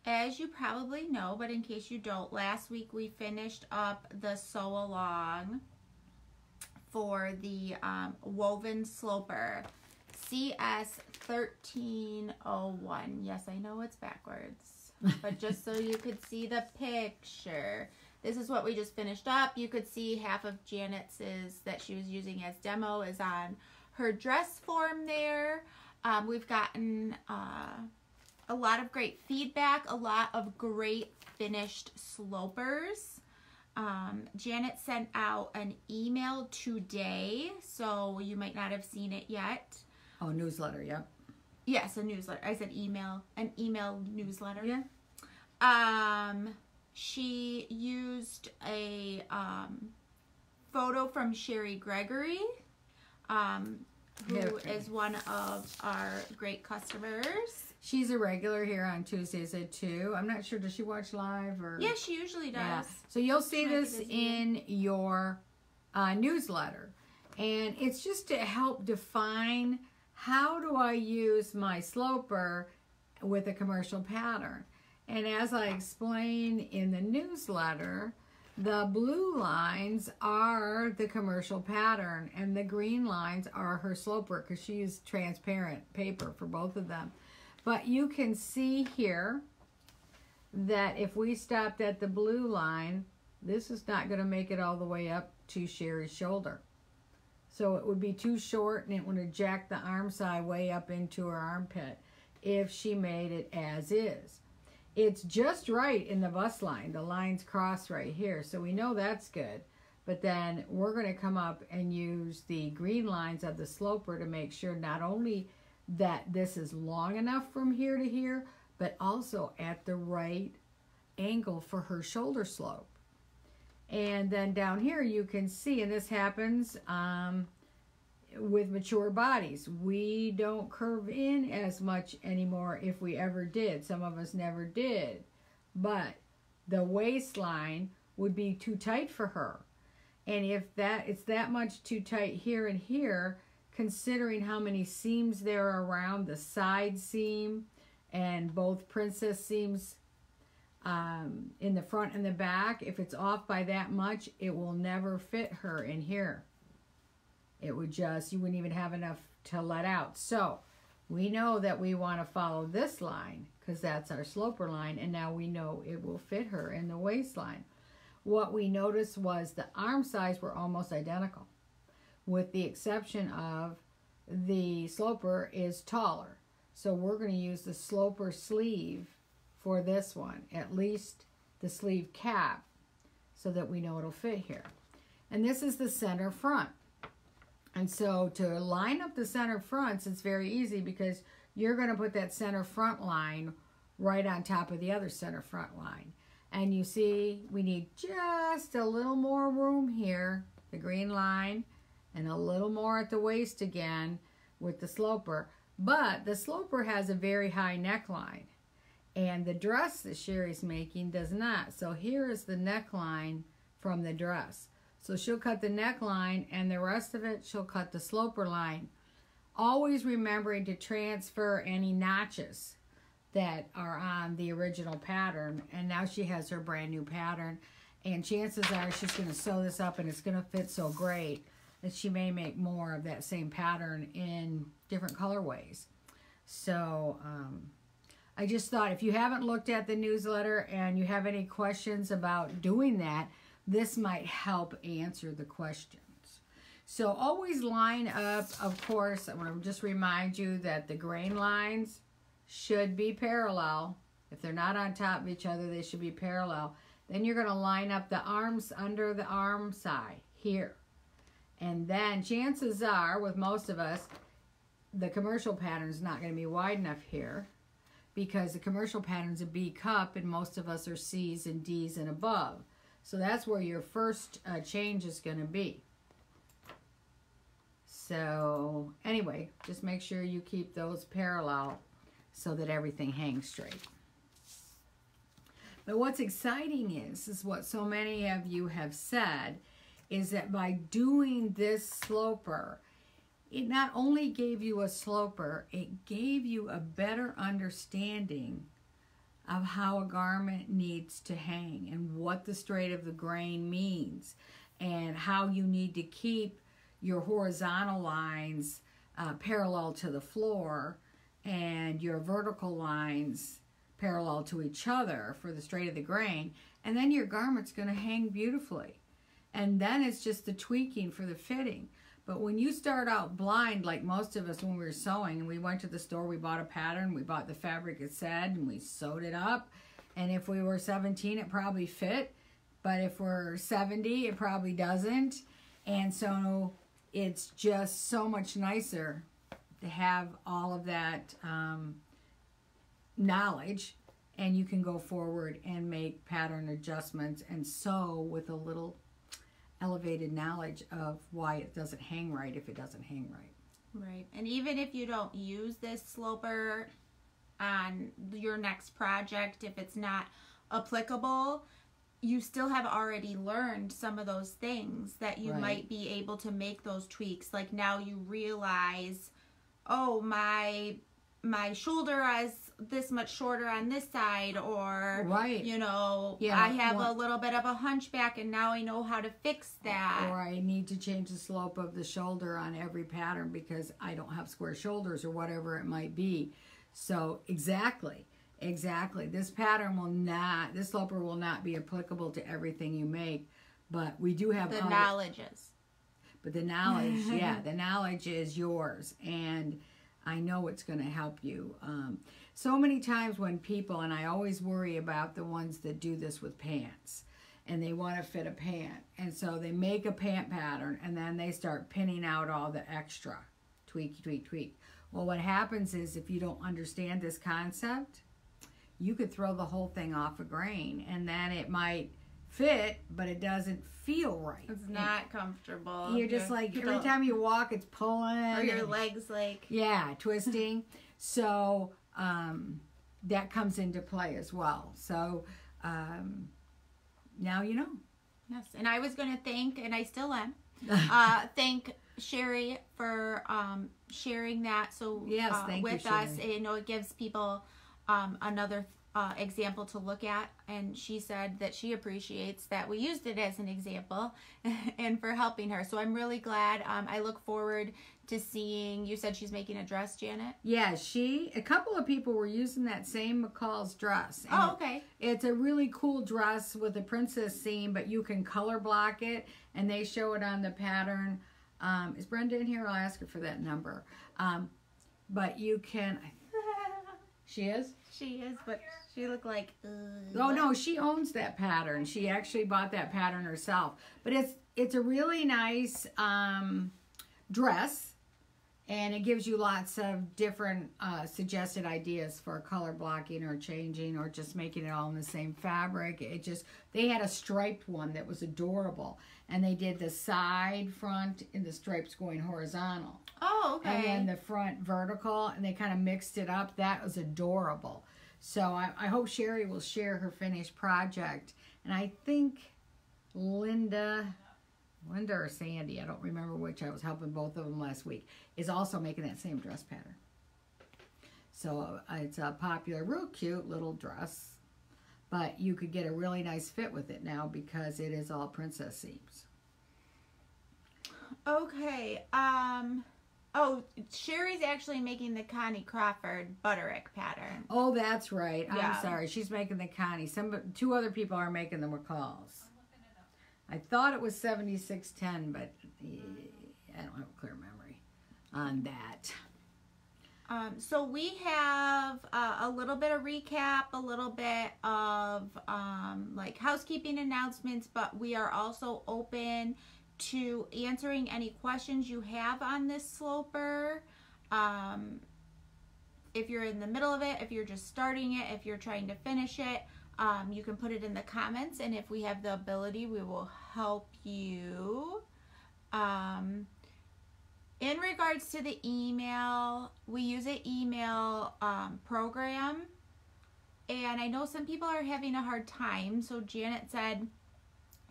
as you probably know, but in case you don't, last week we finished up the sew along for the woven sloper, CS1301. Yes, I know it's backwards, but just so you could see the picture. This is what we just finished up. You could see half of Janet's that she was using as demo is on her dress form there. We've gotten a lot of great feedback, a lot of great finished slopers. Janet sent out an email today, so you might not have seen it yet. Oh, newsletter, yeah. Yes, a newsletter. I said email, an email newsletter. Yeah. She used a photo from Sherry Gregory, who is one of our great customers. She's a regular here on Tuesdays at 2. I'm not sure, does she watch live? Or? Yeah, she usually does. Yeah. So you'll see this in your newsletter. And it's just to help define how do I use my sloper with a commercial pattern. And as I explain in the newsletter, the blue lines are the commercial pattern and the green lines are her sloper because she used transparent paper for both of them. But you can see here that if we stopped at the blue line, this is not going to make it all the way up to Sherry's shoulder. So it would be too short and it would eject the arm side way up into her armpit if she made it as is. It's just right in the bust line. The lines cross right here, so we know that's good. But then we're going to come up and use the green lines of the sloper to make sure not only that this is long enough from here to here, but also at the right angle for her shoulder slope. And then down here you can see, and this happens with mature bodies, we don't curve in as much anymore if we ever did. Some of us never did. But the waistline would be too tight for her. And if it's that much too tight here and here, considering how many seams there are around the side seam and both princess seams in the front and the back, if it's off by that much, it will never fit her in here. It would just, you wouldn't even have enough to let out. So we know that we want to follow this line because that's our sloper line, and now we know it will fit her in the waistline. What we noticed was the arm size were almost identical, with the exception of the sloper is taller. So we're going to use the sloper sleeve for this one, at least the sleeve cap, so that we know it'll fit here. And this is the center front. And so to line up the center fronts, it's very easy because you're going to put that center front line right on top of the other center front line. And you see we need just a little more room here, the green line, and a little more at the waist again with the sloper. But the sloper has a very high neckline, and the dress that Sherry's making does not. So here is the neckline from the dress. So she'll cut the neckline, and the rest of it she'll cut the sloper line. Always remembering to transfer any notches that are on the original pattern. And now she has her brand new pattern, and chances are she's going to sew this up and it's going to fit so great that she may make more of that same pattern in different colorways. So I just thought, if you haven't looked at the newsletter and you have any questions about doing that, this might help answer the questions. So always line up, of course, I want to just remind you that the grain lines should be parallel. If they're not on top of each other, they should be parallel. Then you're going to line up the arms under the arm side here. And then chances are, with most of us, the commercial pattern is not going to be wide enough here because the commercial pattern's a B cup and most of us are C's and D's and above. So that's where your first change is going to be. So anyway, just make sure you keep those parallel so that everything hangs straight. But what's exciting is what so many of you have said, is that by doing this sloper, it not only gave you a sloper, it gave you a better understanding of how a garment needs to hang and what the straight of the grain means and how you need to keep your horizontal lines parallel to the floor and your vertical lines parallel to each other for the straight of the grain, and then your garment's going to hang beautifully. And then it's just the tweaking for the fitting. But when you start out blind, like most of us when we were sewing, and we went to the store, we bought a pattern, we bought the fabric it said, and we sewed it up. And if we were 17, it probably fit. But if we're 70, it probably doesn't. And so it's just so much nicer to have all of that knowledge, and you can go forward and make pattern adjustments and sew with a little elevated knowledge of why it doesn't hang right if it doesn't hang right. Right. And even if you don't use this sloper on your next project, if it's not applicable, you still have already learned some of those things that you might be able to make those tweaks. Like now you realize, oh, my shoulder is this much shorter on this side, or you know, I have a little bit of a hunchback and now I know how to fix that. Or I need to change the slope of the shoulder on every pattern because I don't have square shoulders or whatever it might be. So exactly. This pattern will not, this sloper will not be applicable to everything you make, but we do have the knowledge is. But the knowledge, the knowledge is yours, and I know it's going to help you. So many times when people, and I always worry about the ones that do this with pants, and they want to fit a pant, and so they make a pant pattern, and then they start pinning out all the extra, tweak. Well, what happens is if you don't understand this concept, you could throw the whole thing off a grain, and then it might fit, but it doesn't feel right. It's not comfortable. You're just like, every time you walk, it's pulling. Or your legs like... Yeah, twisting. So that comes into play as well. So now you know. Yes, and I was going to thank, and I still am, thank Sherry for sharing that with us. You know, it gives people another example to look at, and she said that she appreciates that we used it as an example and for helping her. So I'm really glad. I look forward to seeing, you said she's making a dress, Janet? Yeah, a couple of people were using that same McCall's dress. Oh, okay. It's a really cool dress with a princess seam, but you can color block it, and they show it on the pattern. Is Brenda in here? I'll ask her for that number. But you can... She is? She is, but she looked like... Oh, no, she owns that pattern. She actually bought that pattern herself. But it's a really nice dress, and it gives you lots of different suggested ideas for color blocking or changing or just making it all in the same fabric. They had a striped one that was adorable, and they did the side, front, and the stripes going horizontal. Oh, okay. And then the front vertical, and they kind of mixed it up. That was adorable. So I hope Sherry will share her finished project. And I think Linda or Sandy, I don't remember which, I was helping both of them last week, is also making that same dress pattern. So it's a popular, real cute little dress. But you could get a really nice fit with it now because it is all princess seams. Okay. Oh, Sherry's actually making the Connie Crawford Butterick pattern. Oh, that's right. Yeah. I'm sorry. She's making the Connie. Two other people are making the McCalls. I thought it was 7610, but I don't have a clear memory on that. So we have a little bit of recap, a little bit of like housekeeping announcements, but we are also open to answering any questions you have on this sloper. If you're in the middle of it, if you're just starting it, if you're trying to finish it, you can put it in the comments, and if we have the ability, we will help you. In regards to the email, we use an email program, and I know some people are having a hard time, so Janet said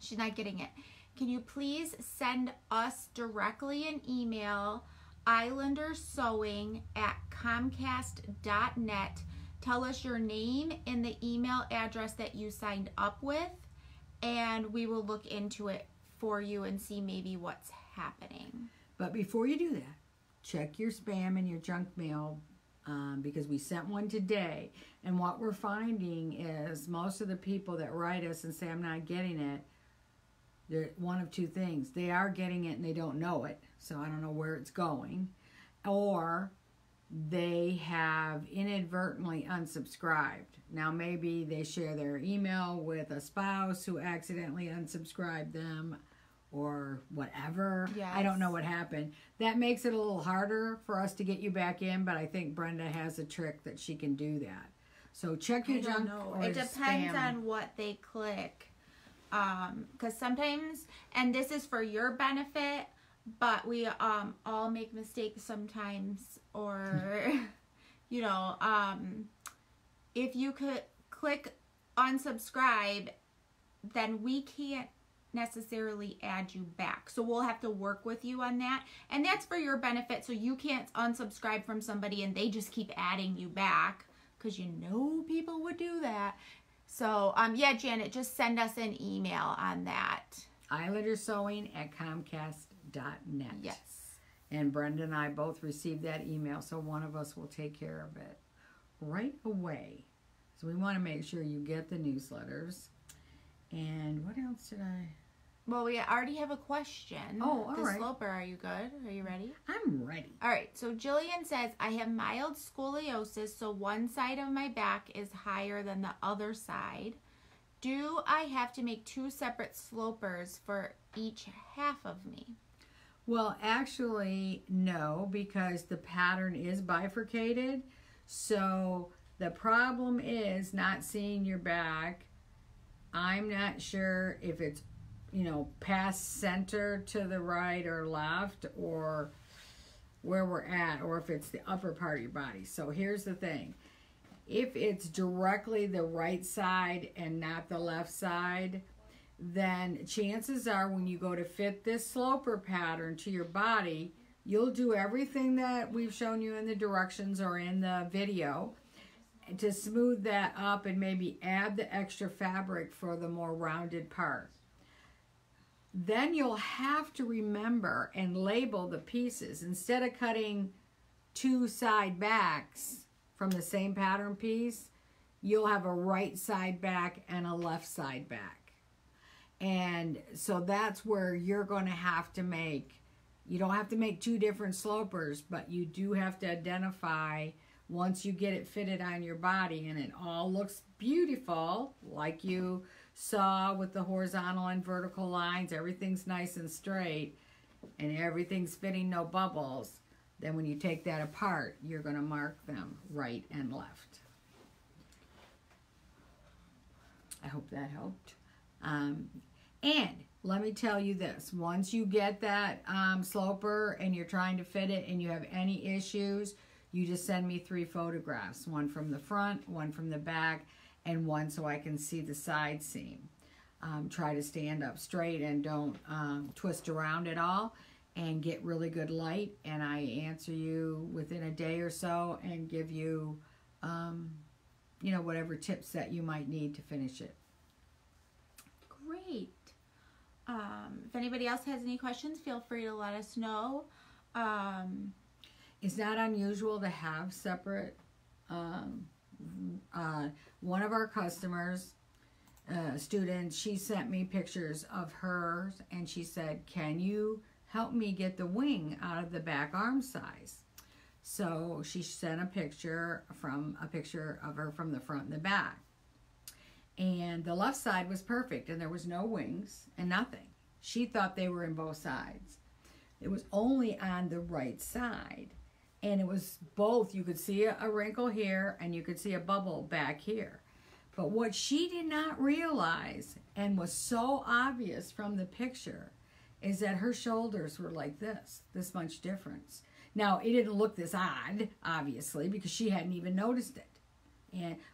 she's not getting it. Can you please send us directly an email, islandersewing@comcast.net, tell us your name and the email address that you signed up with, and we will look into it for you and see maybe what's happening. But before you do that, check your spam and your junk mail, because we sent one today. And what we're finding is most of the people that write us and say, I'm not getting it, they're one of two things. They are getting it and they don't know it, so I don't know where it's going. Or they have inadvertently unsubscribed. Now maybe they share their email with a spouse who accidentally unsubscribed them or whatever. Yes. I don't know what happened. That makes it a little harder for us to get you back in, but I think Brenda has a trick that she can do that. So check your junk or it depends spam. on what they click. Because sometimes, and this is for your benefit, but we all make mistakes sometimes, or you know, if you could click unsubscribe, then we can't necessarily add you back, so we'll have to work with you on that, and that's for your benefit, so you can't unsubscribe from somebody and they just keep adding you back, because you know people would do that. So yeah, Janet, just send us an email on that. islandersewing@comcast.net. Yes. And Brenda and I both received that email, so one of us will take care of it right away. So we want to make sure you get the newsletters. And what else did I... Well, we already have a question. Oh, all right. Sloper, are you good? Are you ready? I'm ready. All right. So Jillian says, I have mild scoliosis, so one side of my back is higher than the other side. Do I have to make two separate slopers for each half of me? Well, actually, no, because the pattern is bifurcated. So the problem is not seeing your back. I'm not sure if it's, past center to the right or left, or where we're at, or if it's the upper part of your body. So here's the thing. If it's directly the right side and not the left side, then chances are when you go to fit this sloper pattern to your body, you'll do everything that we've shown you in the directions or in the video to smooth that up and maybe add the extra fabric for the more rounded part. Then you'll have to remember and label the pieces. Instead of cutting two side backs from the same pattern piece, you'll have a right side back and a left side back. And so that's where you're going to have to make, you don't have to make two different slopers, but you do have to identify, once you get it fitted on your body and it all looks beautiful, like you saw with the horizontal and vertical lines, everything's nice and straight, and everything's fitting, no bubbles, then when you take that apart, you're going to mark them right and left. I hope that helped. And let me tell you this, once you get that sloper and you're trying to fit it and you have any issues, you just send me 3 photographs, one from the front, one from the back, and one so I can see the side seam. Try to stand up straight and don't twist around at all, and get really good light, and I answer you within a day or so and give you, whatever tips that you might need to finish it. Great. If anybody else has any questions, feel free to let us know. It's not unusual to have separate. One of our customers, student, she sent me pictures of hers, and she said, can you help me get the wing out of the back arm size? So she sent a picture of her from the front and the back. And the left side was perfect, and there was no wings and nothing. She thought they were in both sides. It was only on the right side. And it was both. You could see a wrinkle here, and you could see a bubble back here. But what she did not realize, and was so obvious from the picture, is that her shoulders were like this much difference. Now, it didn't look this odd, obviously, because she hadn't even noticed it.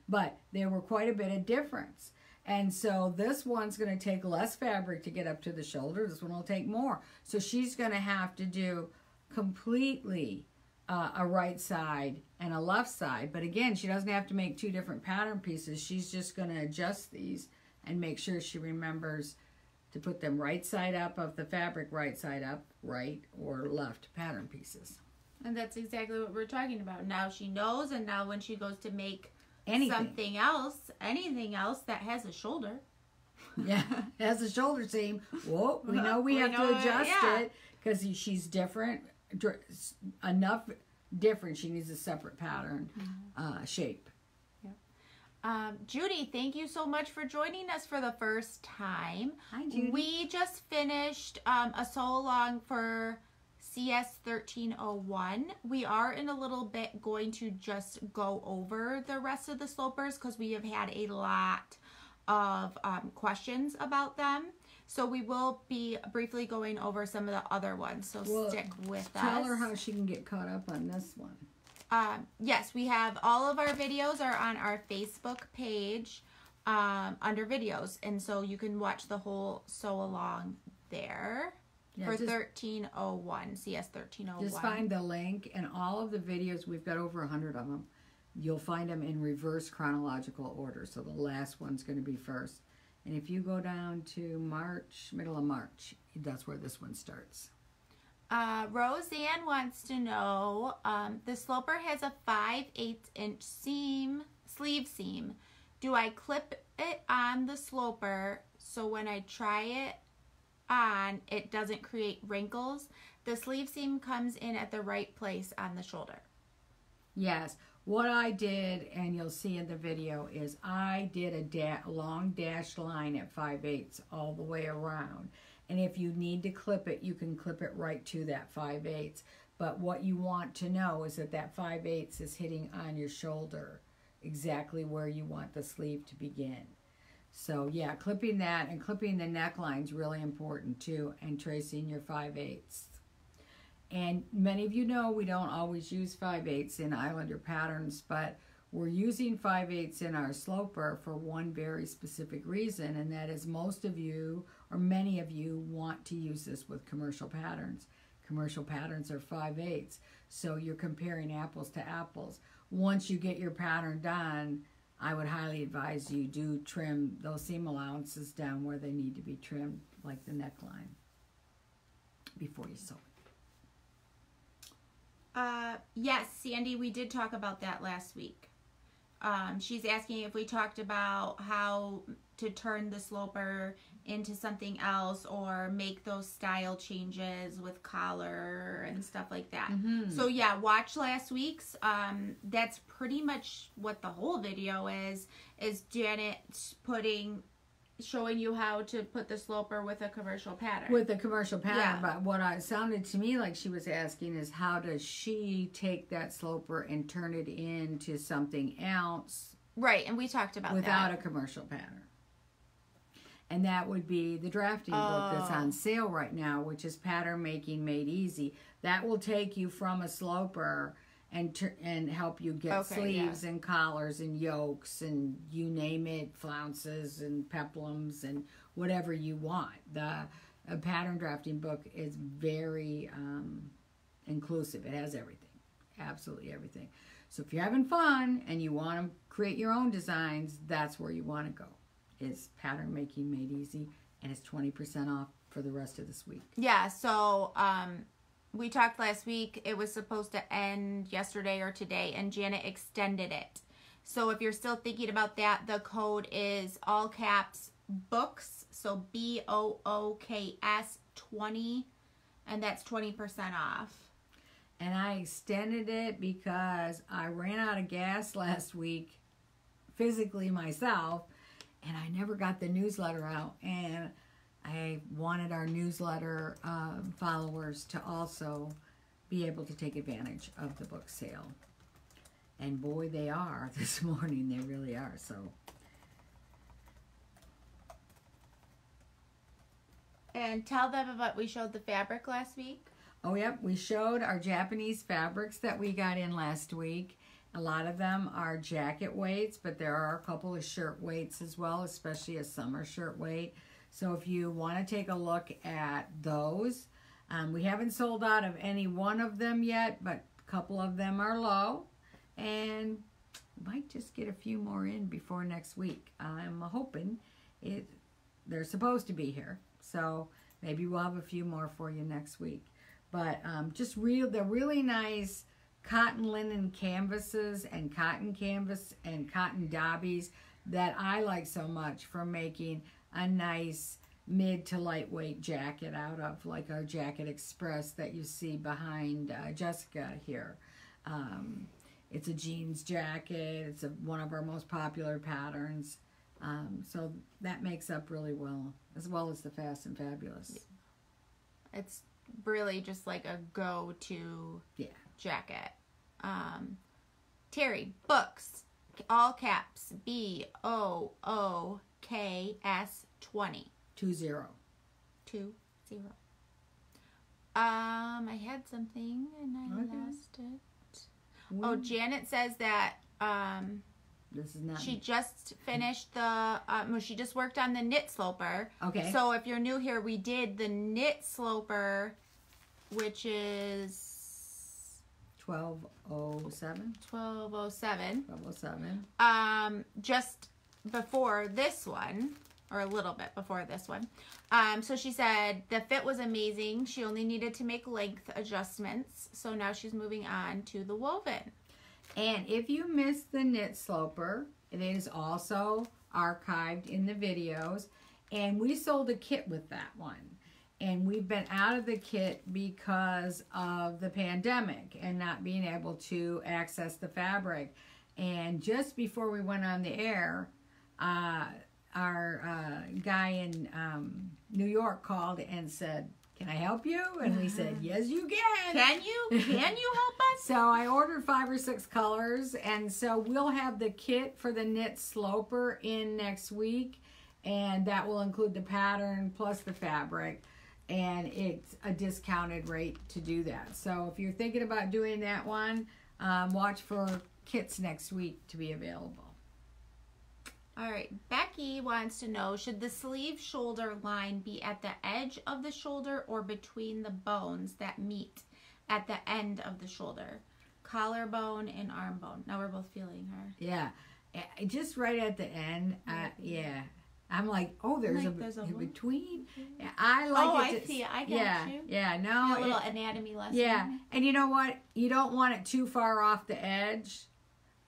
But there were quite a bit of difference. And so this one's going to take less fabric to get up to the shoulder. This one will take more. So she's going to have to do completely a right side and a left side. But again, she doesn't have to make two different pattern pieces. She's just going to adjust these and make sure she remembers to put them right side up of the fabric, right side up, right or left pattern pieces. And that's exactly what we're talking about. Now she knows, and now when she goes to make anything else that has a shoulder. Yeah, has a shoulder seam. Whoa, we know we have to adjust it because she's different. Enough different. She needs a separate pattern shape. Judy, thank you so much for joining us for the first time. Hi, Judy. We just finished a sew along for CS1301. We are in a little bit going to just go over the rest of the slopers because we have had a lot of questions about them. So we will be briefly going over some of the other ones. So stick with us. Tell her how she can get caught up on this one. Yes, we have all of our videos are on our Facebook page under videos. And so you can watch the whole sew along there. For 1301, CS1301. Just find the link, and all of the videos, we've got over 100 of them. You'll find them in reverse chronological order, so the last one's going to be first. And if you go down to March, middle of March, that's where this one starts. Roseanne wants to know, the sloper has a 5/8 inch sleeve seam. Do I clip it on the sloper so when I try it on, it doesn't create wrinkles? The sleeve seam comes in at the right place on the shoulder. Yes. What I did, and you'll see in the video, is I did a long dashed line at 5/8 all the way around. And if you need to clip it, you can clip it right to that 5/8. But what you want to know is that that 5/8 is hitting on your shoulder, exactly where you want the sleeve to begin. So yeah, clipping that and clipping the neckline is really important too, and tracing your 5/8. And many of you know we don't always use 5/8 in Islander patterns, but we're using 5/8 in our sloper for one very specific reason, and that is most of you, or many of you, want to use this with commercial patterns. Commercial patterns are 5/8, so you're comparing apples to apples. Once you get your pattern done, I would highly advise you do trim those seam allowances down where they need to be trimmed, like the neckline, before you sew it. Yes, Sandy, we did talk about that last week. She's asking if we talked about how to turn the sloper into something else or make those style changes with collar and stuff like that. So yeah, watch last week's. That's pretty much what the whole video is Janet showing you how to put the sloper with a commercial pattern. With a commercial pattern, but what it sounded to me like she was asking is how does she take that sloper and turn it into something else? Right, and we talked about without a commercial pattern. And that would be the drafting book that's on sale right now, which is Pattern Making Made Easy. That will take you from a sloper and help you get sleeves and collars and yokes and you name it, flounces and peplums and whatever you want. The pattern drafting book is very inclusive. It has everything, absolutely everything. So if you're having fun and you want to create your own designs, that's where you want to go. Is Pattern Making Made Easy, and it's 20% off for the rest of this week. Yeah, so we talked last week. It was supposed to end yesterday or today, and Janet extended it. So if you're still thinking about that, the code is all caps books, so BOOKS 20, and that's 20% off. And I extended it because I ran out of gas last week, physically myself, and I never got the newsletter out, and I wanted our newsletter followers to also be able to take advantage of the book sale. And boy, they are this morning. They really are. So, and tell them about, we showed the fabric last week. Oh, yep. We showed our Japanese fabrics that we got in last week. A lot of them are jacket weights, but there are a couple of shirt weights as well, especially a summer shirt weight. So if you want to take a look at those, we haven't sold out of any one of them yet, but couple of them are low, and might just get a few more in before next week. I'm hoping they're supposed to be here, so maybe we'll have a few more for you next week. But they're really nice cotton linen canvases and cotton canvas and cotton dobbies that I like so much for making a nice mid to lightweight jacket out of, like our Jacket Express that you see behind Jessica here. It's a jeans jacket. It's one of our most popular patterns. So that makes up really well, as well as the Fast and Fabulous. It's really just like a go-to jacket. Terry, books, all caps, BOOKS 20. 20. I had something and I lost it. Oh, Janet says that this is not she just finished the she just worked on the knit sloper. Okay. So if you're new here, we did the knit sloper, which is 1207. 1207. Just before this one, or a little bit before this one. So she said the fit was amazing. She only needed to make length adjustments. So now she's moving on to the woven. And if you missed the knit sloper, it is also archived in the videos. And we sold a kit with that one. And we've been out of the kit because of the pandemic and not being able to access the fabric. And just before we went on the air, our guy in New York called and said, "Can I help you?" And we said, "Yes, you can." Can you help us? So I ordered 5 or 6 colors, and so we'll have the kit for the knit sloper in next week, and that will include the pattern plus the fabric, and it's a discounted rate to do that. So if you're thinking about doing that one, watch for kits next week to be available. All right, Becky wants to know, should the sleeve shoulder line be at the edge of the shoulder or between the bones that meet at the end of the shoulder? Collarbone and arm bone. Now we're both feeling her. Yeah, just right at the end. Yeah. I'm like, oh, there's a between. Yeah, I like it. I see. I got you. Yeah, no. A little anatomy lesson. Yeah, and you know what? You don't want it too far off the edge.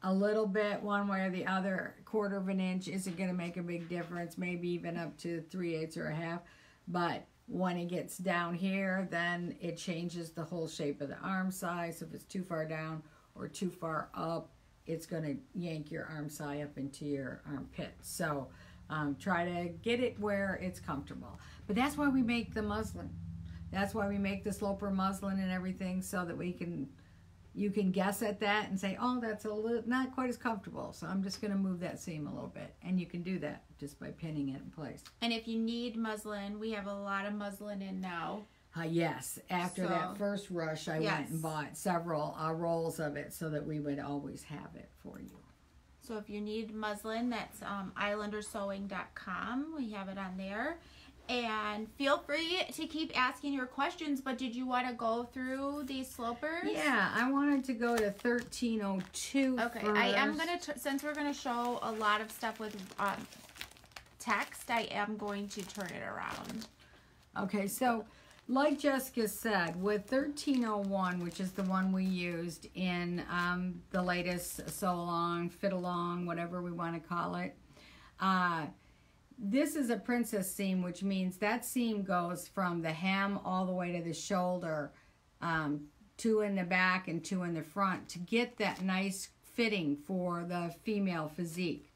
A little bit one way or the other, 1/4 of an inch isn't going to make a big difference, maybe even up to 3/8 or a half. But when it gets down here, then it changes the whole shape of the arm size. So if it's too far down or too far up, it's going to yank your arm side up into your armpit. So try to get it where it's comfortable. But that's why we make the muslin. That's why we make the sloper muslin and everything, so that you can guess at that and say, oh, that's a little not quite as comfortable, so I'm just going to move that seam a little bit. And you can do that just by pinning it in place. And if you need muslin, we have a lot of muslin in now. Yes, after that first rush, I went and bought several rolls of it so that we would always have it for you. So if you need muslin, that's islandersewing.com. We have it on there. And feel free to keep asking your questions, but did you want to go through these slopers? Yeah, I wanted to go to 1302 Okay, first. I am going to, since we're going to show a lot of stuff with text, I am going to turn it around. Okay, so like Jessica said, with 1301, which is the one we used in the latest Sew Along, Fit Along, whatever we want to call it, this is a princess seam, which means that seam goes from the hem all the way to the shoulder, 2 in the back and 2 in the front, to get that nice fitting for the female physique.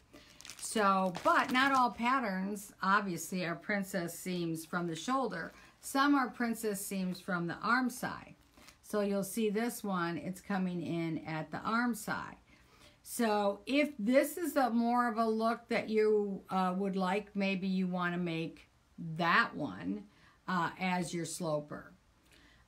So, but not all patterns, obviously, are princess seams from the shoulder. Some are princess seams from the arm side. So you'll see this one, it's coming in at the arm side. So if this is more of a look that you would like, maybe you want to make that one as your sloper.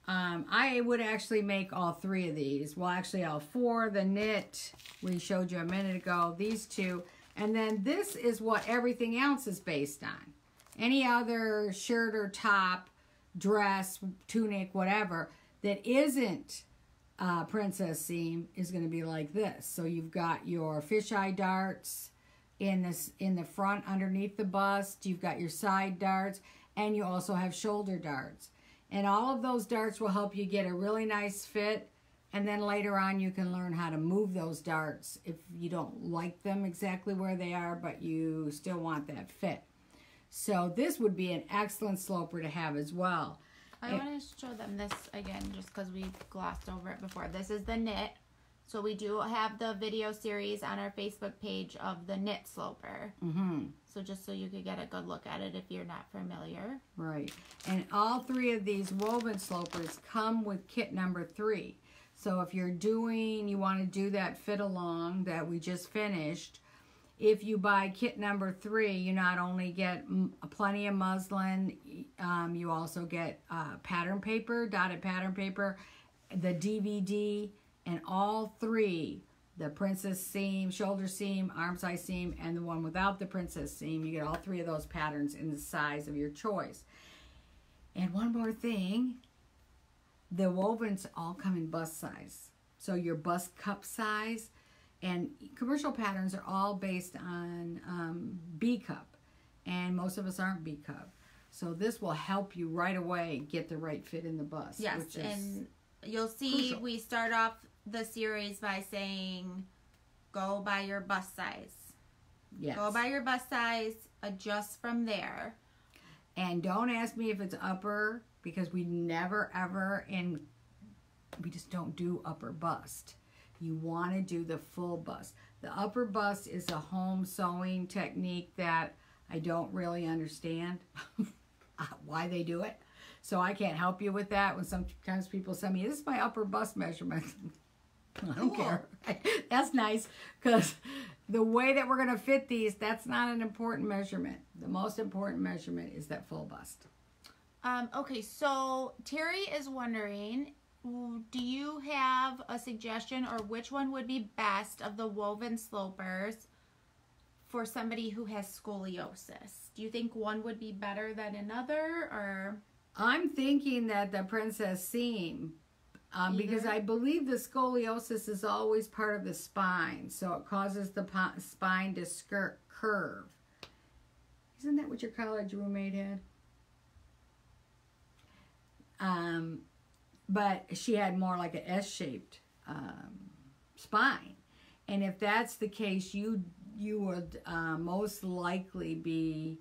I would actually make all 3 of these. Well, actually all 4. The knit, we showed you a minute ago, these 2. And then this is what everything else is based on. Any other shirt or top, dress, tunic, whatever, that isn't princess seam is going to be like this. So you've got your fisheye darts in the front underneath the bust. You've got your side darts, and you also have shoulder darts. And all of those darts will help you get a really nice fit. And then later on, you can learn how to move those darts if you don't like them exactly where they are, but you still want that fit. So this would be an excellent sloper to have as well. I want to show them this again just because we glossed over it before. This is the knit. So we do have the video series on our Facebook page of the knit sloper. So just so you could get a good look at it if you're not familiar. Right. And all three of these woven slopers come with kit number 3. So if you're you want to do that fit along that we just finished, if you buy kit number 3, you not only get plenty of muslin, you also get pattern paper, dotted pattern paper, the DVD, and all 3, the princess seam, shoulder seam, arm size seam, and the one without the princess seam. You get all 3 of those patterns in the size of your choice. And one more thing, the wovens all come in bust size. So your bust cup size, and commercial patterns are all based on B cup, and most of us aren't B cup. So this will help you right away get the right fit in the bust. Yes, which is and you'll see crucial. We start off the series by saying go by your bust size. Yes. Go by your bust size, adjust from there. And don't ask me if it's upper, because we never ever, and we just don't do upper bust. You want to do the full bust. The upper bust is a home sewing technique that I don't really understand why they do it. So I can't help you with that. When sometimes people send me, this is my upper bust measurement. I don't care. That's nice, because the way that we're going to fit these, that's not an important measurement. The most important measurement is that full bust. Okay, so Terry is wondering, do you have a suggestion or which one would be best of the woven slopers for somebody who has scoliosis? Do you think one would be better than another, or? I'm thinking that the princess seam, because I believe the scoliosis is always part of the spine, so it causes the spine to curve. Isn't that what your college roommate had? But she had more like an S-shaped spine. And if that's the case, you would most likely be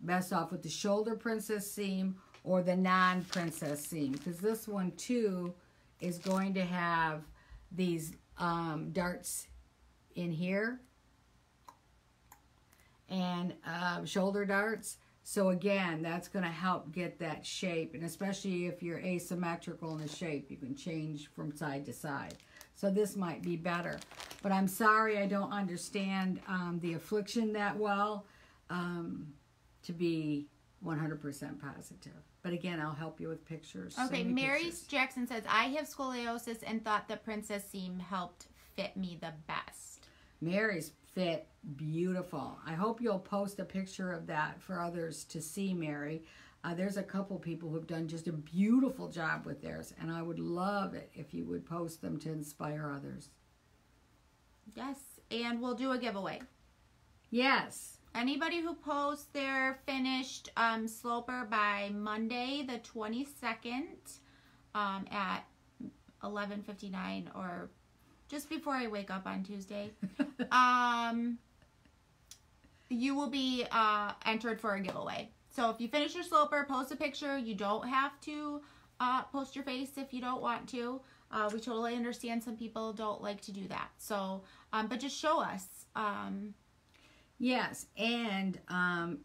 best off with the shoulder princess seam or the non-princess seam, because this one too is going to have these darts in here and shoulder darts. So again, that's going to help get that shape, and especially if you're asymmetrical in the shape, you can change from side to side. So this might be better. But I'm sorry I don't understand the affliction that well to be 100% positive. But again, I'll help you with pictures. Okay, Mary Jackson says, I have scoliosis and thought the princess seam helped fit me the best. Mary's fit beautiful. I hope you'll post a picture of that for others to see, Mary. There's a couple people who've done just a beautiful job with theirs, and I would love it if you would post them to inspire others. Yes, and we'll do a giveaway. Yes. Anybody who posts their finished sloper by Monday the 22nd at 11:59 or just before I wake up on Tuesday, you will be entered for a giveaway. So if you finish your sloper, post a picture. You don't have to post your face if you don't want to. We totally understand some people don't like to do that. So, but just show us. Yes, and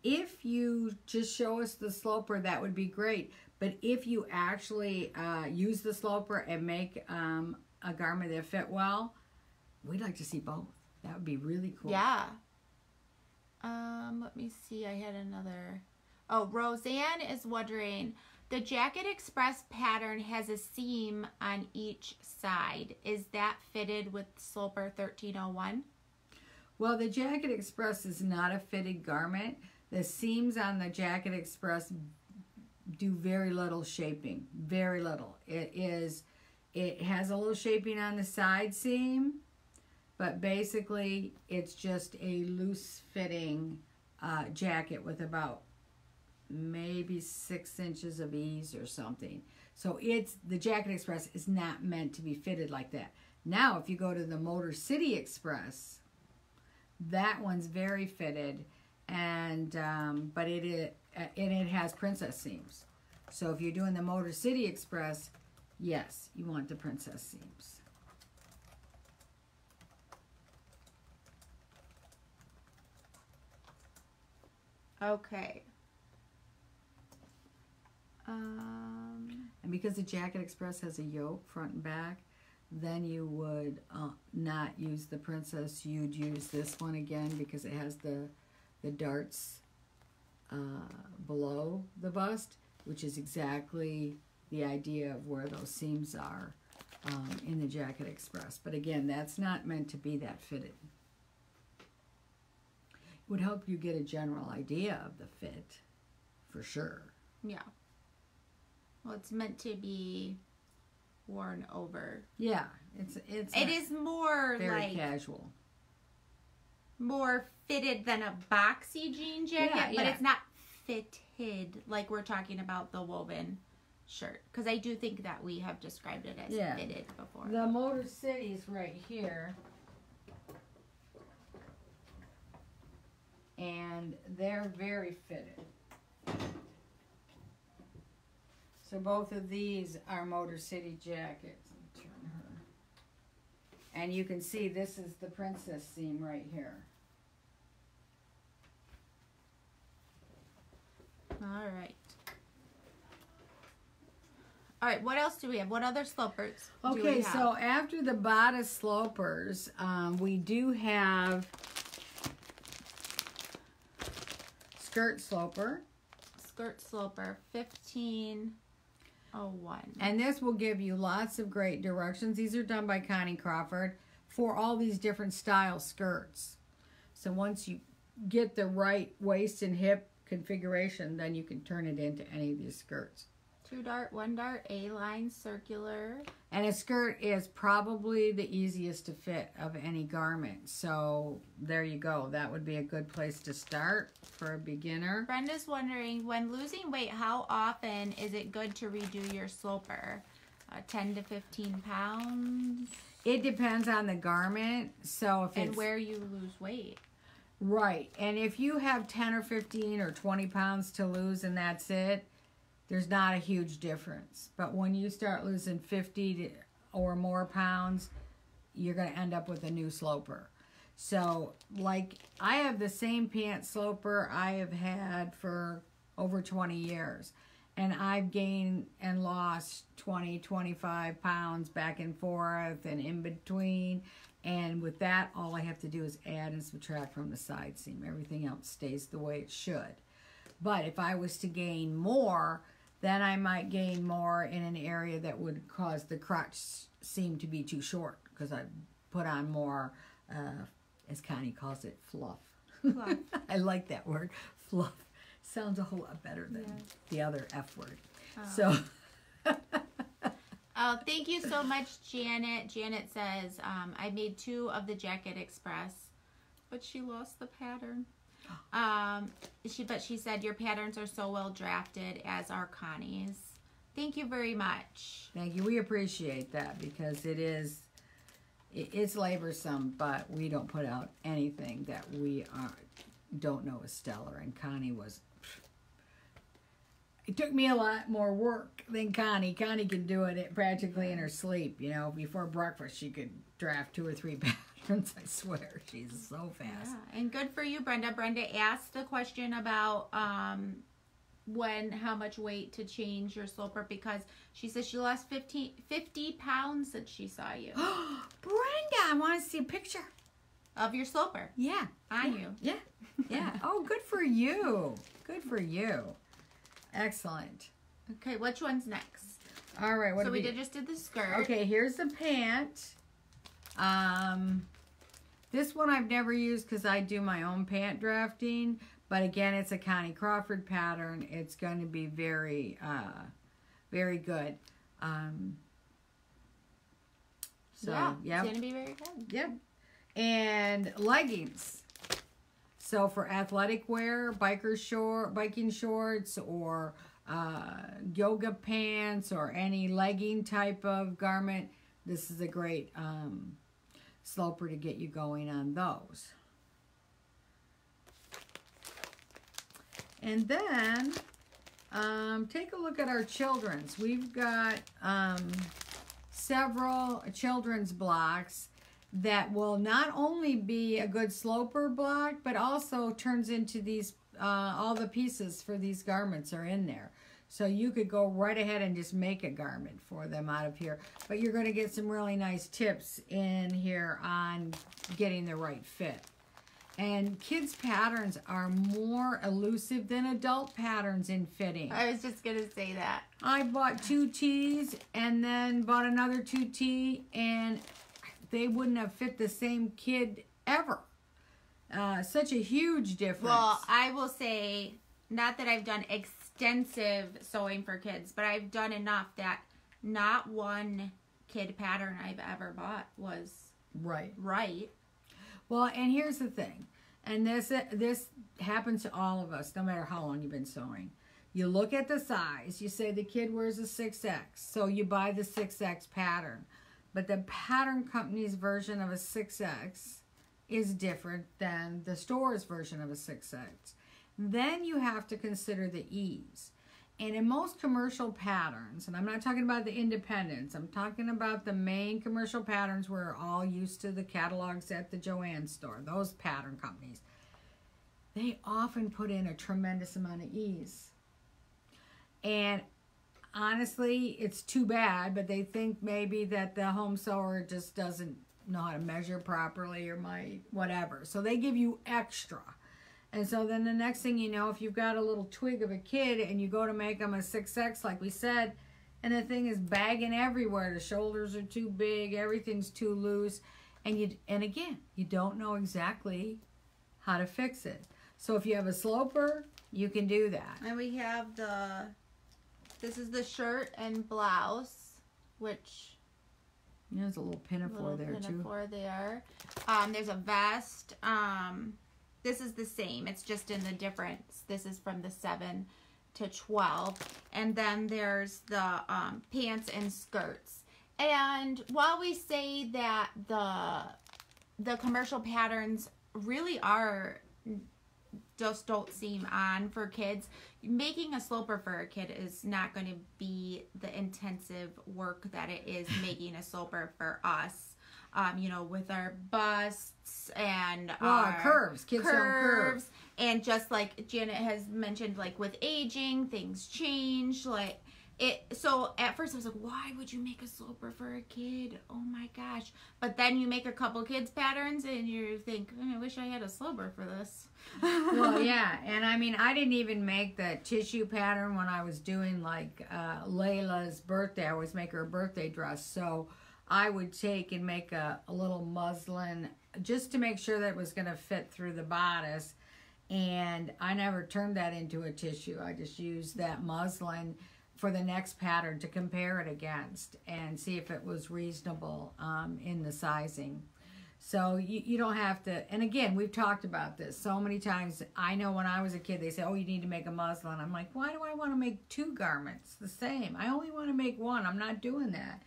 if you just show us the sloper, that would be great. But if you actually use the sloper and make a garment that fit well, we'd like to see both. That would be really cool. Yeah. Let me see. I had another. Oh, Roseanne is wondering, the Jacket Express pattern has a seam on each side. Is that fitted with Sloper 1301? Well, the Jacket Express is not a fitted garment. The seams on the Jacket Express do very little shaping. Very little. It is It has a little shaping on the side seam, but basically it's just a loose fitting jacket with about maybe 6 inches of ease or something. So the Jacket Express is not meant to be fitted like that. Now, if you go to the Motor City Express, that one's very fitted, and but it has princess seams. So if you're doing the Motor City Express, yes, you want the princess seams. Okay. And because the Jacket Express has a yoke front and back, then you would not use the princess. You'd use this one again because it has the darts below the bust, which is exactly the idea of where those seams are in the Jacket Express. But again, that's not meant to be that fitted. It would help you get a general idea of the fit, for sure. Yeah. Well, it's meant to be worn over. Yeah, it is more very like casual, more fitted than a boxy jean jacket, but it's not fitted like we're talking about the woven shirt, because I do think that we have described it as fitted before. The Motor City's right here, and they're very fitted. So both of these are Motor City jackets. Let me turn her. And you can see this is the princess seam right here. All right. All right, what else do we have? What other slopers do we have? So after the bodice slopers, we do have skirt sloper. Skirt sloper 1501. And this will give you lots of great directions. These are done by Connie Crawford for all these different style skirts. So once you get the right waist and hip configuration, then you can turn it into any of these skirts. 2 dart, 1 dart, A-line, circular. And a skirt is probably the easiest to fit of any garment. So there you go. That would be a good place to start for a beginner. Brenda's wondering, when losing weight, how often is it good to redo your sloper? 10 to 15 pounds? It depends on the garment. So if and where you lose weight. Right. And if you have 10 or 15 or 20 pounds to lose and that's it, there's not a huge difference. But when you start losing 50 or more pounds, you're going to end up with a new sloper. So, like, I have the same pant sloper I have had for over 20 years. And I've gained and lost 20, 25 pounds back and forth and in between. And with that, all I have to do is add and subtract from the side seam. Everything else stays the way it should. But if I was to gain more, then I might gain more in an area that would cause the crotch seam to be too short because I put on more, as Connie calls it, fluff. Fluff. I like that word, fluff. Sounds a whole lot better than the other F word. Oh. So. Oh, thank you so much, Janet. Janet says, I made 2 of the Jacket Express, but she lost the pattern. But she said your patterns are so well drafted, as are Connie's. Thank you very much. Thank you. We appreciate that because it's laborsome, but we don't put out anything that we don't know is stellar. And Connie was. It took me a lot more work than Connie. Connie can do it practically in her sleep. You know, before breakfast, she could draft 2 or 3 patterns. I swear, she's so fast. Yeah, and good for you, Brenda. Brenda asked the question about how much weight to change your sloper, because she says she lost 50 pounds since she saw you. Brenda, I want to see a picture of your sloper. Yeah, on you. Yeah, yeah. Oh, good for you. Good for you. Excellent. Okay, which one's next? All right. So we just did the skirt. Okay, here's the pant. This one I've never used because I do my own pant drafting. But again, it's a Connie Crawford pattern. It's going to be very, very good. So, yeah, it's going to be very good. Yep. And leggings. So for athletic wear, biking shorts, or yoga pants, or any legging type of garment, this is a great sloper to get you going on those. And then take a look at our children's. We've got several children's blocks that will not only be a good sloper block, but also turns into these, all the pieces for these garments are in there. So you could go right ahead and just make a garment for them out of here. But you're going to get some really nice tips in here on getting the right fit. And kids' patterns are more elusive than adult patterns in fitting. I was just going to say that. I bought 2 tees and then bought another 2 tee, and they wouldn't have fit the same kid ever. Such a huge difference. Well, I will say, not that I've done extensive sewing for kids, but I've done enough that not one kid pattern I've ever bought was right. Well, and here's the thing, and this happens to all of us, no matter how long you've been sewing. You look at the size, you say the kid wears a 6X, so you buy the 6X pattern. But the pattern company's version of a 6X is different than the store's version of a 6X. Then you have to consider the ease. And in most commercial patterns, and I'm not talking about the independents, I'm talking about the main commercial patterns we're all used to, the catalogs at the Joann store, those pattern companies, they often put in a tremendous amount of ease. And honestly, it's too bad, but they think maybe that the home sewer just doesn't know how to measure properly or might whatever. So they give you extra. And so then the next thing you know, if you've got a little twig of a kid and you go to make them a 6X, like we said, and the thing is bagging everywhere, the shoulders are too big, everything's too loose, and again, you don't know exactly how to fix it. So if you have a sloper, you can do that. And we have this is the shirt and blouse, which there's a little pinafore there too. Pinafore there. There's a vest. This is the same. It's just in the difference. This is from the 7 to 12. And then there's the pants and skirts. And while we say that the commercial patterns really just don't seem on for kids, making a sloper for a kid is not going to be the intensive work that it is making a sloper for us. With our busts and our curves. Kids don't curve. And just like Janet has mentioned, like with aging, things change. So at first I was like, why would you make a sloper for a kid? Oh my gosh. But then you make a couple kids patterns and you think, I wish I had a sloper for this. Well, yeah. And I mean, I didn't even make the tissue pattern when I was doing like Layla's birthday. I always make her a birthday dress. So I would take and make a little muslin just to make sure that it was going to fit through the bodice. And I never turned that into a tissue. I just used that muslin for the next pattern to compare it against and see if it was reasonable in the sizing. So you don't have to, and again, we've talked about this so many times. I know when I was a kid, they say, oh, you need to make a muslin. I'm like, why do I want to make 2 garments the same? I only want to make 1. I'm not doing that.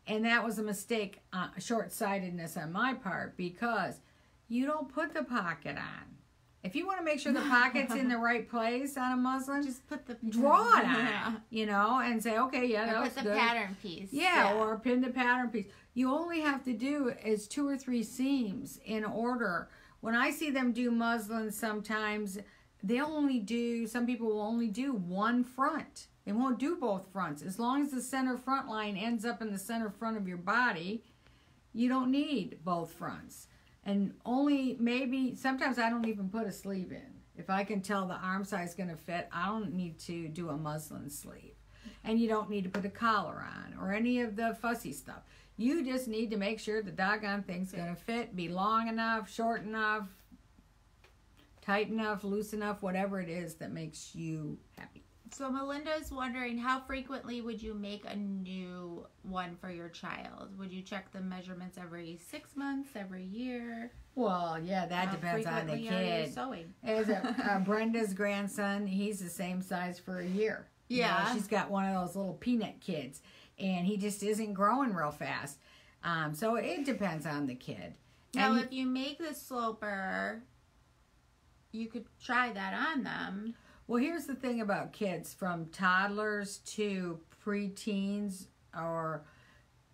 And that was a mistake, short-sightedness on my part, because you don't put the pocket on. If you want to make sure the pocket's in the right place on a muslin, just draw it on, and say, okay, yeah, that was good. Put the pattern piece. Yeah, or pin the pattern piece. You only have to do is 2 or 3 seams in order. When I see them do muslin, sometimes some people will only do 1 front. They won't do both fronts. As long as the center front line ends up in the center front of your body, you don't need both fronts. And sometimes I don't even put a sleeve in. If I can tell the arm size is going to fit, I don't need to do a muslin sleeve. And you don't need to put a collar on or any of the fussy stuff. You just need to make sure the doggone thing's going to fit, be long enough, short enough, tight enough, loose enough, whatever it is that makes you happy. So Melinda's wondering, how frequently would you make a new one for your child? Would you check the measurements every 6 months, every year? Well, yeah, that depends on the frequently are you kid. sewing? As Brenda's grandson, he's the same size for a year. Yeah. You know, she's got one of those little peanut kids, and he just isn't growing real fast. So it depends on the kid. Now, if you make the sloper, you could try that on them. Well, here's the thing about kids, from toddlers to preteens, or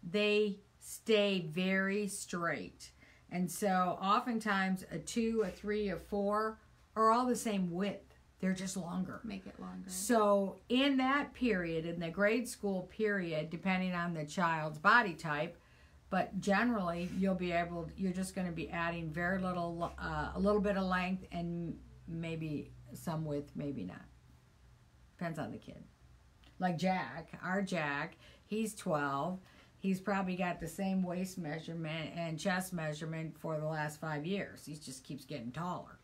they stay very straight. And so oftentimes a 2, a 3, a 4 are all the same width. They're just longer. Make it longer. So in that period, in the grade school period, depending on the child's body type, but generally you're just going to be adding very little, a little bit of length and maybe some width, maybe not. Depends on the kid. Like Jack, our Jack, he's 12. He's probably got the same waist measurement and chest measurement for the last 5 years. He just keeps getting taller.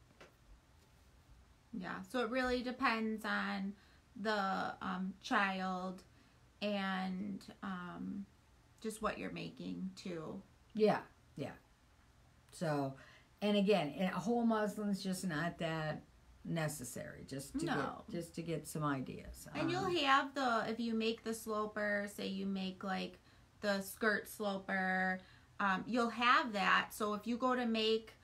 Yeah, so it really depends on the child and just what you're making too. Yeah. So, and again, a whole muslin's just not that necessary, just to get some ideas. And you'll have if you make the sloper, say you make like the skirt sloper, you'll have that. So if you go to make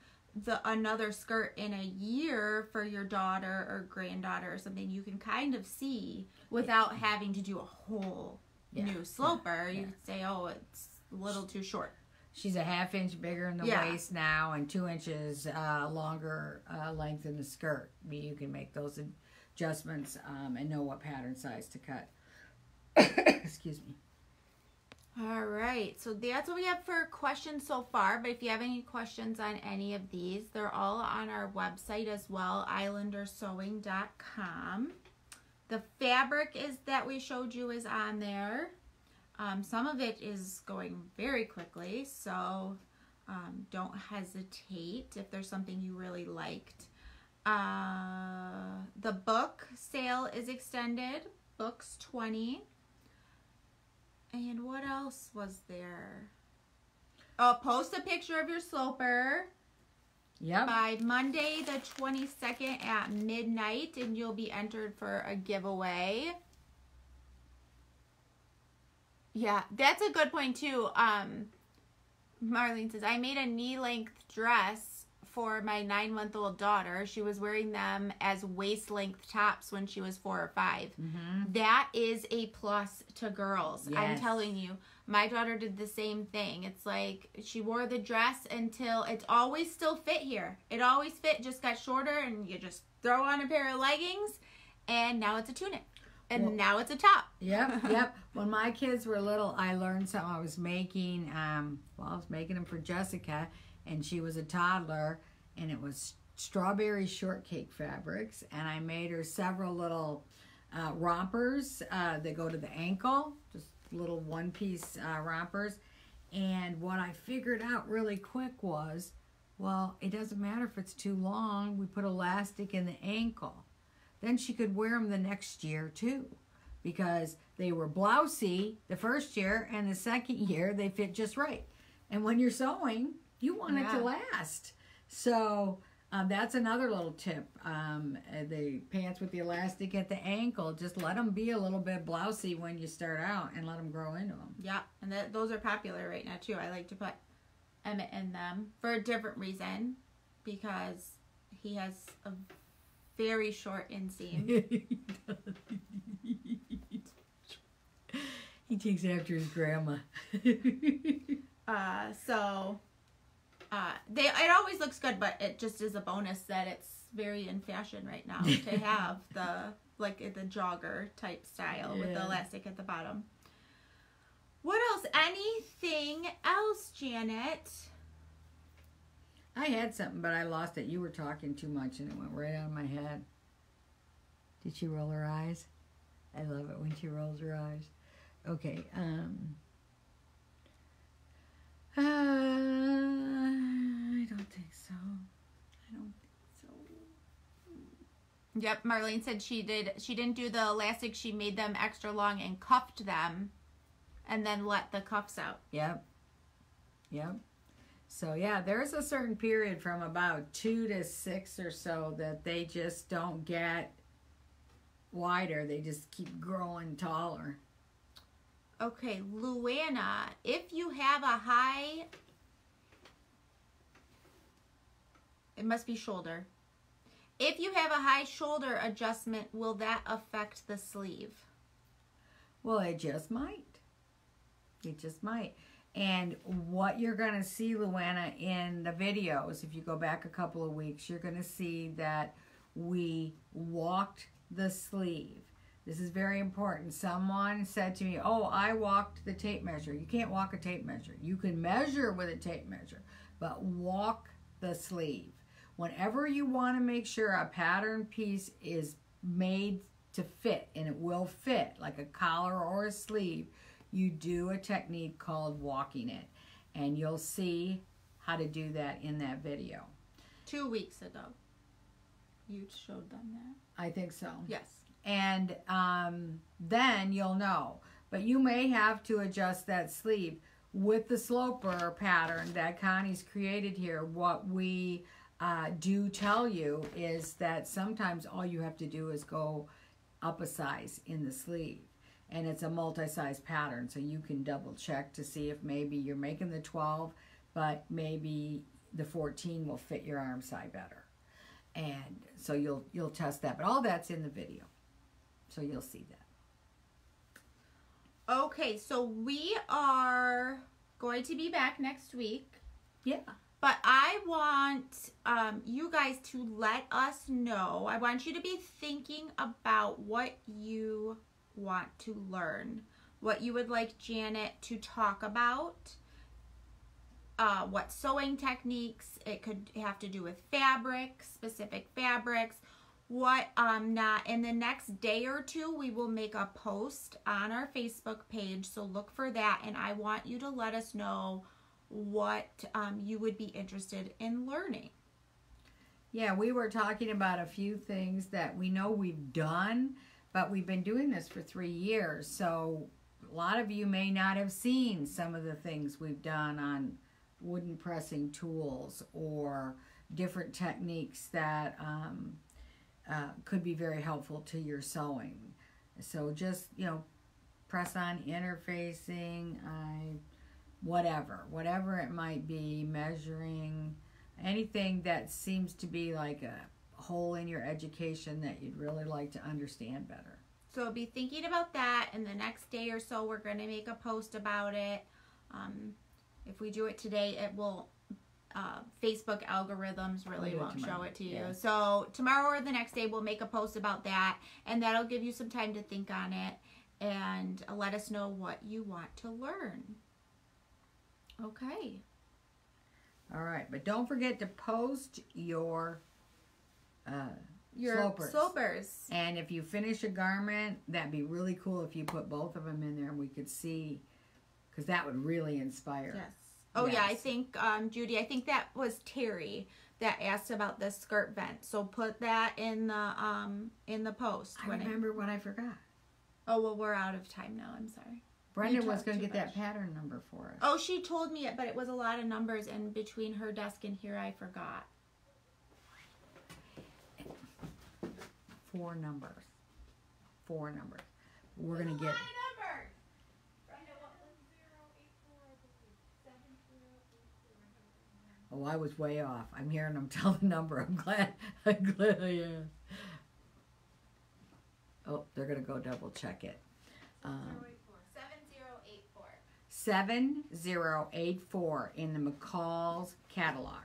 another skirt in a year for your daughter or granddaughter or something, you can kind of see without having to do a whole new sloper. You could say, oh, it's a little too short. She's a 1/2 inch bigger in the waist now and 2 inches longer length in the skirt. You can make those adjustments and know what pattern size to cut. Excuse me. All right, so that's what we have for questions so far. But if you have any questions on any of these, they're all on our website as well, islandersewing.com. The fabric that we showed you is on there. Some of it is going very quickly, so don't hesitate if there's something you really liked. The book sale is extended, books 20. And what else was there? Oh, post a picture of your sloper. Yep. By Monday the 22nd at midnight, and you'll be entered for a giveaway. Yeah, that's a good point too. Marlene says, I made a knee-length dress for my 9-month-old daughter. She was wearing them as waist-length tops when she was 4 or 5. Mm-hmm. That is a plus to girls. Yes. I'm telling you. My daughter did the same thing. It's like she wore the dress until it always still fit here. It always fit, just got shorter, and you just throw on a pair of leggings, and now it's a tunic. And now it's a top. Yep. When my kids were little, I learned something. I was making, I was making them for Jessica, and she was a toddler, and it was strawberry shortcake fabrics, and I made her several little rompers that go to the ankle, just little one-piece rompers. And what I figured out really quick was, well, it doesn't matter if it's too long. We put elastic in the ankle. Then she could wear them the next year too, because they were blousy the first year, and the second year they fit just right. And when you're sewing, you want it to last. So that's another little tip. The pants with the elastic at the ankle, just let them be a little bit blousy when you start out and let them grow into them. Yeah, and those are popular right now too. I like to put Emmett in them for a different reason, because he has a very short inseam. He takes after his grandma. It always looks good, but it just is a bonus that it's very in fashion right now to have the jogger type style with the elastic at the bottom. What else? Anything else, Janet? I had something, but I lost it. You were talking too much, and it went right out of my head. Did she roll her eyes? I love it when she rolls her eyes. Okay. I don't think so. Yep, Marlene said she didn't do the elastic. She made them extra long and cuffed them and then let the cuffs out. Yep. Yep. So yeah, there's a certain period from about 2 to 6 or so that they just don't get wider. They just keep growing taller. Okay, Luana, if you have a high, it must be shoulder. If you have a high shoulder adjustment, will that affect the sleeve? Well, it just might. It just might. And what you're going to see, Luana, in the videos, if you go back a couple of weeks, you're going to see that we walked the sleeve. This is very important. Someone said to me, oh, I walked the tape measure. You can't walk a tape measure. You can measure with a tape measure, but walk the sleeve. Whenever you want to make sure a pattern piece is made to fit, and it will fit like a collar or a sleeve, you do a technique called walking it. And you'll see how to do that in that video. 2 weeks ago, you showed them that. I think so. Yes. And then you'll know. But you may have to adjust that sleeve. With the sloper pattern that Connie's created here, what we do tell you is that sometimes all you have to do is go up a size in the sleeve. And it's a multi-size pattern, so you can double check to see if maybe you're making the 12, but maybe the 14 will fit your arm size better. And so you'll test that. But all that's in the video. So you'll see that. Okay, so we are going to be back next week. Yeah. But I want you guys to let us know. I want you to be thinking about what you want to learn, what you would like Janet to talk about, what sewing techniques. It could have to do with fabrics, specific fabrics. What not. In the next day or two, we will make a post on our Facebook page, so look for that, and I want you to let us know what you would be interested in learning. Yeah, we were talking about a few things that we know we've done, but we've been doing this for 3 years, so a lot of you may not have seen some of the things we've done on wooden pressing tools or different techniques that could be very helpful to your sewing. So just, press on interfacing, whatever it might be, measuring, anything that seems to be like a hole in your education that you'd really like to understand better. So be thinking about that, and the next day or so we're going to make a post about it. If we do it today, it will Facebook algorithms really won't show it to you. Yeah. So tomorrow or the next day we'll make a post about that, and that'll give you some time to think on it and let us know what you want to learn. Okay. All right, but don't forget to post your slopers. And if you finish a garment, that'd be really cool if you put both of them in there and we could see, because that would really inspire. Yes. Oh, yes. Yeah, I think, Judy, I think that was Terry that asked about the skirt vent. So put that in the post. I remember what I forgot. Oh, well, we're out of time now. I'm sorry. Brenda was going to get that pattern number for us. Oh, she told me it, but it was a lot of numbers, and between her desk and here, I forgot. 4 numbers. 4 numbers. We're going to get... Oh, I was way off. I'm hearing them tell the number. I'm glad I am. Oh, they're going to go double check it. 7084 in the McCall's catalog.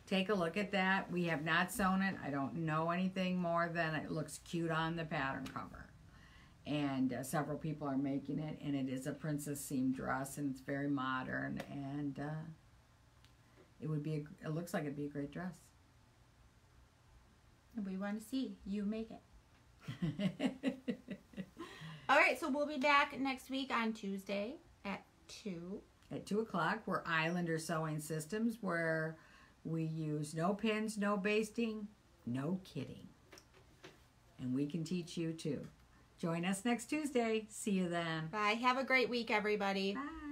Take a look at that. We have not sewn it. I don't know anything more than it looks cute on the pattern cover. And several people are making it, and it is a princess seam dress, and it's very modern, and it looks like it'd be a great dress. We want to see you make it. All right, so we'll be back next week on Tuesday at 2. At 2 o'clock, we're Islander Sewing Systems, where we use no pins, no basting, no kitting. and we can teach you too. Join us next Tuesday. See you then. Bye. Have a great week, everybody. Bye.